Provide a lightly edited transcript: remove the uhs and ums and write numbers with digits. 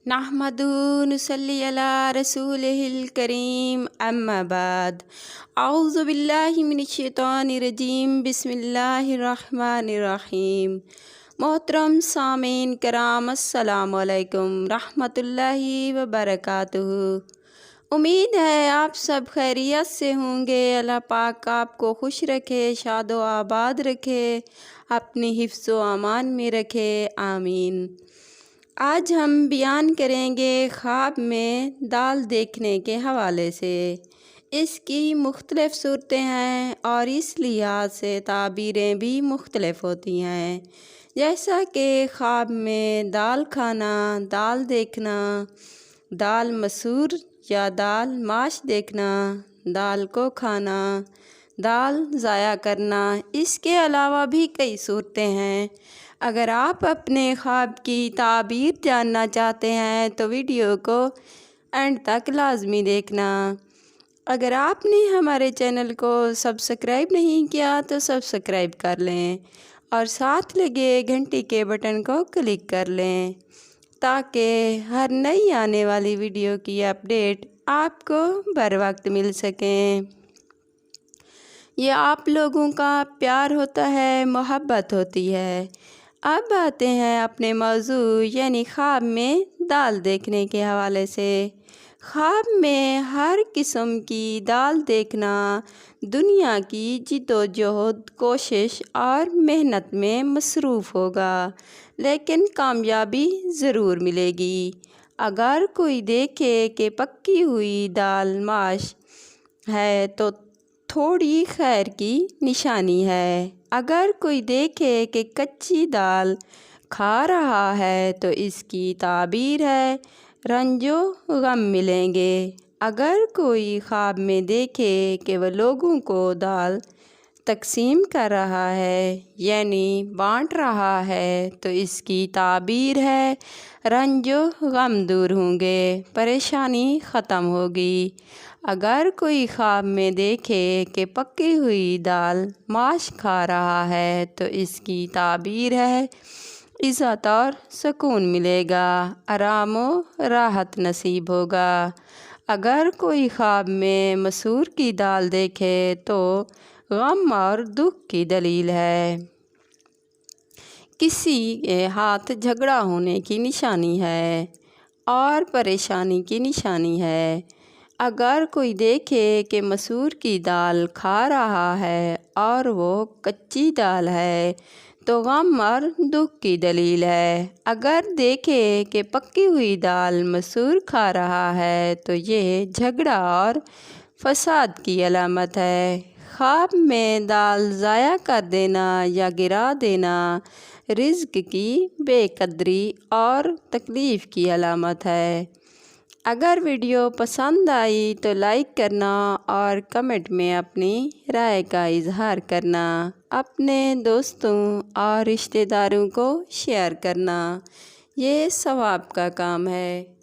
नहमदुहु नुसल्ली अला रसूलिहिल करीम अम्मा बाद औज़ु बिल्लाहि मिनश शैतानिर रजीम बिस्मिल्लाहिर रहमानिर रहीम। मोहतरम सामीन कराम अस्सलामु अलैकुम रहमतुल्लाहि व बरकातुहू। उम्मीद है आप सब खैरियत से होंगे। अल्लाह पाक आपको खुश रखे, शादो आबाद रखे, अपनी हिफ्ज़ व अमान में रखे, आमीन। आज हम बयान करेंगे ख्वाब में दाल देखने के हवाले से। इसकी मुख्तलिफ़ सूरतें हैं और इस लिहाज से ताबीरें भी मुख्तलिफ़ होती हैं, जैसा कि ख्वाब में दाल खाना, दाल देखना, दाल मसूर या दाल माश देखना, दाल को खाना, दाल ज़ाया करना। इसके अलावा भी कई सूरतें हैं। अगर आप अपने ख्वाब की ताबीर जानना चाहते हैं तो वीडियो को एंड तक लाजमी देखना। अगर आपने हमारे चैनल को सब्सक्राइब नहीं किया तो सब्सक्राइब कर लें और साथ लगे घंटी के बटन को क्लिक कर लें, ताकि हर नई आने वाली वीडियो की अपडेट आपको बर वक्त मिल सकें। ये आप लोगों का प्यार होता है, मोहब्बत होती है। अब आते हैं अपने मौजू यानी ख्वाब में दाल देखने के हवाले से। ख्वाब में हर किस्म की दाल देखना दुनिया की जिद्दोजहद, कोशिश और मेहनत में मसरूफ़ होगा, लेकिन कामयाबी ज़रूर मिलेगी। अगर कोई देखे कि पकी हुई दाल माश है तो थोड़ी खैर की निशानी है। अगर कोई देखे कि कच्ची दाल खा रहा है तो इसकी ताबीर है रंजो गम मिलेंगे। अगर कोई ख्वाब में देखे कि वह लोगों को दाल तकसीम कर रहा है यानी बांट रहा है तो इसकी ताबीर है रंजो गम दूर होंगे, परेशानी ख़त्म होगी। अगर कोई ख्वाब में देखे कि पकी हुई दाल माश खा रहा है तो इसकी ताबीर है इज़्ज़त और सुकून मिलेगा, आराम व राहत नसीब होगा। अगर कोई ख्वाब में मसूर की दाल देखे तो गम और दुख की दलील है, किसी के हाथ झगड़ा होने की निशानी है और परेशानी की निशानी है। अगर कोई देखे कि मसूर की दाल खा रहा है और वो कच्ची दाल है तो गम और दुख की दलील है। अगर देखे कि पकी हुई दाल मसूर खा रहा है तो ये झगड़ा और फसाद की अलामत है। ख्वाब में दाल ज़ाया कर देना या गिरा देना रिज़्क़ की बेकदरी और तकलीफ़ की अलामत है। अगर वीडियो पसंद आई तो लाइक करना और कमेंट में अपनी राय का इजहार करना। अपने दोस्तों और रिश्तेदारों को शेयर करना, ये सवाब का काम है।